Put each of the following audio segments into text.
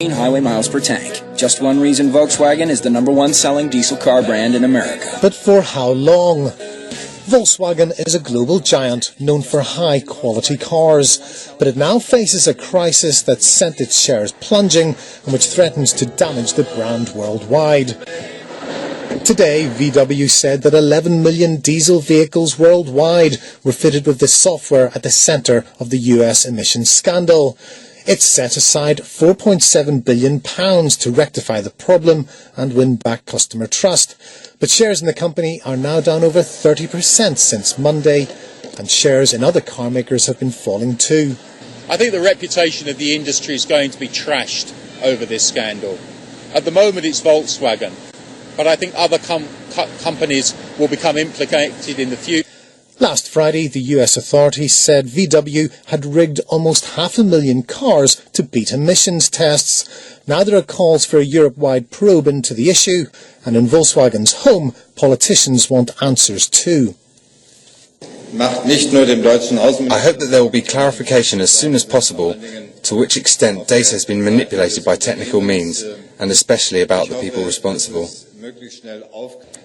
highway miles per tank. Just one reason Volkswagen is the #1 selling diesel car brand in America. But for how long? Volkswagen is a global giant known for high-quality cars, but it now faces a crisis that sent its shares plunging and which threatens to damage the brand worldwide. Today, VW said that 11 million diesel vehicles worldwide were fitted with this software at the centre of the US emissions scandal. It set aside £4.7 billion to rectify the problem and win back customer trust. But shares in the company are now down over 30% since Monday, and shares in other car makers have been falling too. I think the reputation of the industry is going to be trashed over this scandal. At the moment it's Volkswagen, but I think other companies will become implicated in the future. Last Friday, the US authorities said VW had rigged almost 500,000 cars to beat emissions tests. Now there are calls for a Europe-wide probe into the issue, and in Volkswagen's home, politicians want answers too. I hope that there will be clarification as soon as possible to which extent data has been manipulated by technical means, and especially about the people responsible.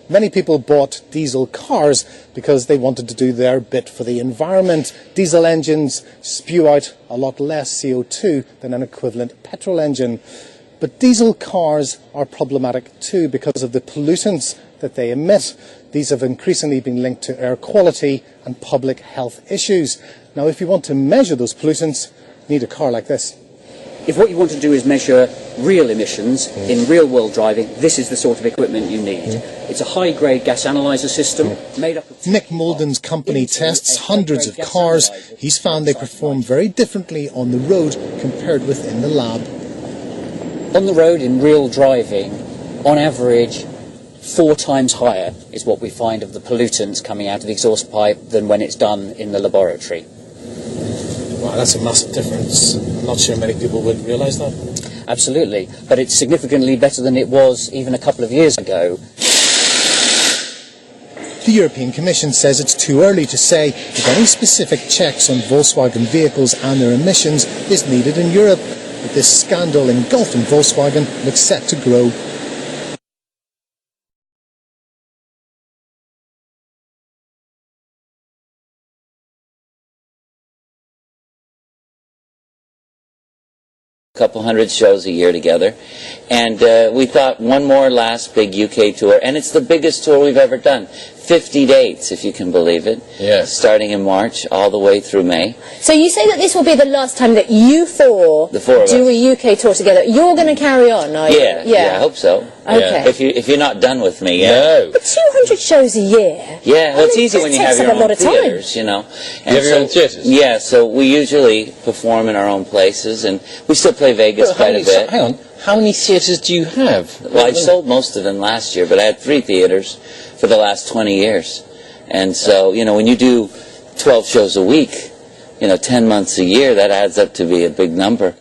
Many people bought diesel cars because they wanted to do their bit for the environment. Diesel engines spew out a lot less CO2 than an equivalent petrol engine. But diesel cars are problematic too because of the pollutants that they emit. These have increasingly been linked to air quality and public health issues. Now, if you want to measure those pollutants, you need a car like this. If what you want to do is measure real emissions in real-world driving, this is the sort of equipment you need. It's a high-grade gas analyzer system made up of... Nick Molden's company tests hundreds of cars. He's found they perform very differently on the road compared with in the lab. On the road, in real driving, on average, 4 times higher is what we find of the pollutants coming out of the exhaust pipe than when it's done in the laboratory. Wow, that's a massive difference. I'm not sure many people would realise that. Absolutely, but it's significantly better than it was even a couple of years ago. The European Commission says it's too early to say if any specific checks on Volkswagen vehicles and their emissions is needed in Europe, but this scandal engulfing Volkswagen looks set to grow. Couple hundred shows a year together, and we thought one more last big UK tour, and it's the biggest tour we've ever done. 50 dates, if you can believe it. Yes. Starting in March all the way through May. So you say that this will be the last time that you four do a UK tour together. You're going to carry on, are you? Yeah, I hope so. Okay. If you're not done with me yet. No. But 200 shows a year. Yeah, well, it's easy when you have your own theaters, you know. You have your own theaters? Yeah, so we usually perform in our own places, and we still play Vegas quite a bit. Hang on, how many theatres do you have? Well, I sold most of them last year, but I had 3 theaters for the last 20 years. And so, you know, when you do 12 shows a week, you know, 10 months a year, that adds up to be a big number.